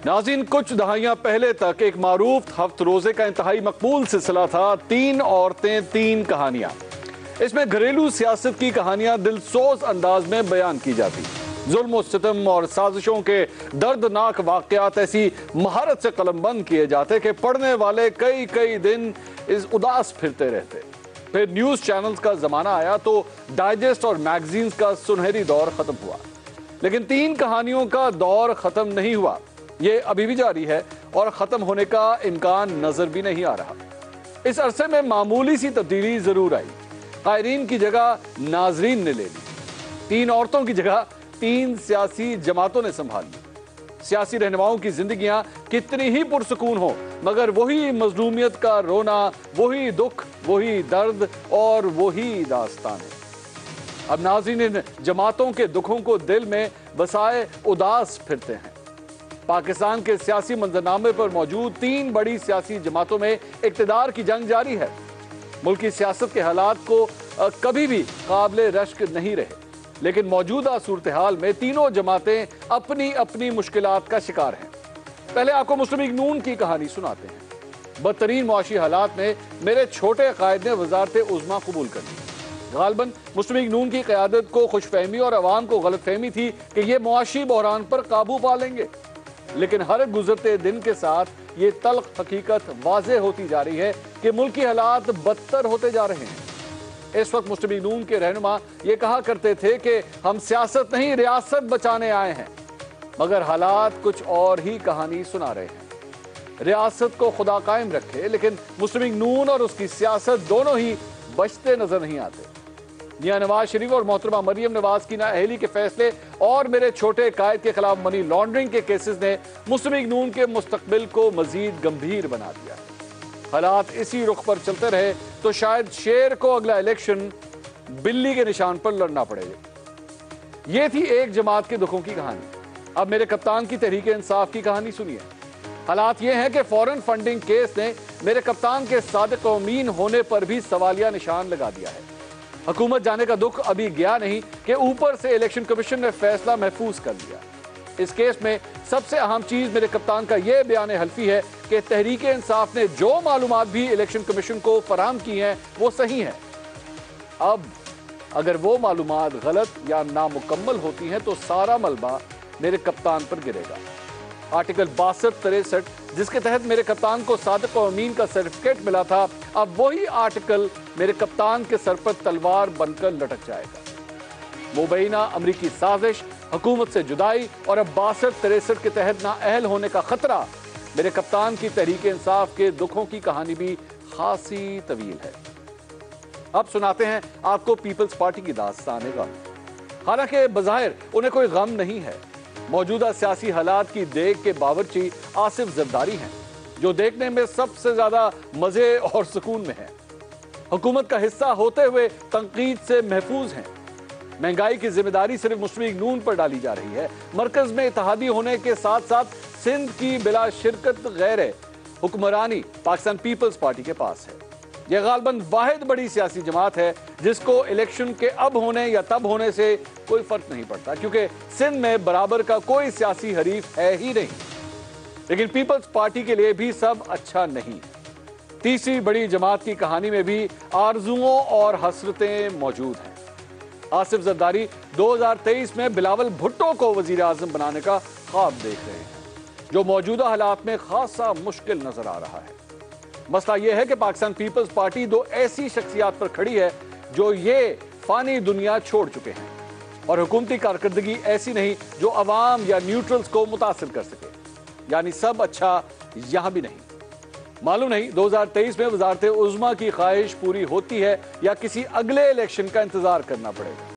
ناظرین، کچھ دہائیاں پہلے تک ایک معروف ہفت روزے کا انتہائی مقبول سلسلہ تھا 3 عورتیں 3 کہانیاں۔ اس میں گھریلو سیاست کی کہانیاں دلسوز انداز میں بیان کی جاتی، ظلم و ستم اور سازشوں کے دردناک واقعات ایسی مہارت سے قلم بند کیے جاتے کہ پڑھنے والے کئی دن اس اداس پھرتے رہتے۔ پھر نیوز چینلز کا زمانہ آیا تو ڈائجسٹ اور میگزینز کا سنہری دور ختم ہوا، لیکن 3 کہانیوں کا دور ختم نہیں ہوا۔ یہ ابھی بھی جاری ہے اور ختم ہونے کا امکان نظر بھی نہیں آ رہا۔ اس عرصے میں معمولی سی تبدیلی ضرور آئی، قائرین کی جگہ ناظرین نے لے لی، 3 عورتوں کی جگہ 3 سیاسی جماعتوں نے سنبھال لی۔ سیاسی رہنماؤں کی زندگیاں کتنی ہی پرسکون ہوں، مگر وہی مظلومیت کا رونا، وہی دکھ، وہی درد اور وہی داستانیں۔ اب ناظرین ان جماعتوں کے دکھوں کو دل میں بسائے اداس پھرتے ہیں۔ پاکستان کے سیاسی منظرنامے پر موجود 3 بڑی سیاسی جماعتوں میں اقتدار کی جنگ جاری ہے۔ ملکی سیاست کے حالات کو کبھی بھی قابل رشک نہیں رہے، لیکن موجودہ صورتحال میں تینوں جماعتیں اپنی اپنی مشکلات کا شکار ہیں۔ پہلے آپ کو مسلم لیگ نون کی کہانی سناتے ہیں۔ بدترین معاشی حالات میں میرے چھوٹے قائد نے وزارت عظمیٰ قبول کر لی۔ غالباً مسلم لیگ نون کی قیادت کو خوش فہمی اور عوام کو غلط فہمی تھی کہ یہ معاشی بحران پر قابو پا لیں گے، لیکن ہر گزرتے دن کے ساتھ یہ تلخ حقیقت واضح ہوتی جا رہی ہے کہ ملکی حالات بدتر ہوتے جا رہے ہیں۔ اس وقت مسلم لیگ نون کے رہنما یہ کہا کرتے تھے کہ ہم سیاست نہیں ریاست بچانے آئے ہیں، مگر حالات کچھ اور ہی کہانی سنا رہے ہیں۔ ریاست کو خدا قائم رکھے، لیکن مسلم لیگ نون اور اس کی سیاست دونوں ہی بچتے نظر نہیں آتے۔ میاں نواز شریف اور محترمہ مریم نواز کی نااہلی کے فیصلے اور میرے چھوٹے قائد کے خلاف منی لانڈرنگ کے کیسز نے مسلم لیگ نون کے مستقبل کو مزید گمبھیر بنا دیا۔ حالات اسی رخ پر چلتے رہے تو شاید شیر کو اگلا الیکشن بلی کے نشان پر لڑنا پڑے گا۔ یہ تھی ایک جماعت کے دکھوں کی کہانی۔ اب میرے کپتان کی تحریک انصاف کی کہانی سنیے۔ حالات یہ ہیں کہ فورن فنڈنگ کیس نے میرے کپتان کے صادق و امین ہونے پر بھی سوالیہ نشان لگا دیا ہے۔ حکومت جانے کا دکھ ابھی گیا نہیں کہ اوپر سے الیکشن کمیشن نے فیصلہ محفوظ کر دیا۔ اس کیس میں سب سے اہم چیز میرے کپتان کا یہ بیان حلفی ہے کہ تحریک انصاف نے جو معلومات بھی الیکشن کمیشن کو فراہم کی ہیں وہ صحیح ہیں۔ اب اگر وہ معلومات غلط یا نامکمل ہوتی ہیں تو سارا ملبہ میرے کپتان پر گرے گا۔ آرٹیکل 62-63 جس کے تحت میرے کپتان کو صادق و امین کا سرٹیفکیٹ ملا تھا، اب وہی آرٹیکل میرے کپتان کے سر پر تلوار بن کر لٹک جائے گا۔ مبینہ امریکی سازش، حکومت سے جدائی اور اب 62-63 کے تحت نااہل ہونے کا خطرہ، میرے کپتان کی تحریک انصاف کے دکھوں کی کہانی بھی خاصی طویل ہے۔ اب سناتے ہیں آپ کو پیپلز پارٹی کی داستان غم۔ حالانکہ بظاہر انہیں کوئی غم نہیں ہے۔ موجودہ سیاسی حالات کی دیکھ کے باورچی آصف زرداری ہیں، جو دیکھنے میں سب سے زیادہ مزے اور سکون میں ہیں۔ حکومت کا حصہ ہوتے ہوئے تنقید سے محفوظ ہیں۔ مہنگائی کی ذمہ داری صرف مسلم لیگ نون پر ڈالی جا رہی ہے۔ مرکز میں اتحادی ہونے کے ساتھ ساتھ سندھ کی بلا شرکت غیر حکمرانی پاکستان پیپلز پارٹی کے پاس ہے۔ یہ غالباً واحد بڑی سیاسی جماعت ہے جس کو الیکشن کے اب ہونے یا تب ہونے سے کوئی فرق نہیں پڑتا، کیونکہ سندھ میں برابر کا کوئی سیاسی حریف ہے ہی نہیں۔ لیکن پیپلز پارٹی کے لیے بھی سب اچھا نہیں۔ تیسری بڑی جماعت کی کہانی میں بھی آرزوؤں اور حسرتیں موجود ہیں۔ آصف زرداری 2023 میں بلاول بھٹو کو وزیر اعظم بنانے کا خواب دیکھ رہے ہیں، جو موجودہ حالات میں خاصا مشکل نظر آ رہا ہے۔ مسئلہ یہ ہے کہ پاکستان پیپلز پارٹی 2 ایسی شخصیات پر کھڑی ہے جو یہ فانی دنیا چھوڑ چکے ہیں، اور حکومتی کارکردگی ایسی نہیں جو عوام یا نیوٹرلز کو متاثر کر سکے۔ یعنی سب اچھا یہاں بھی نہیں۔ معلوم نہیں 2023 میں وزارت عظمیٰ کی خواہش پوری ہوتی ہے یا کسی اگلے الیکشن کا انتظار کرنا پڑے گا۔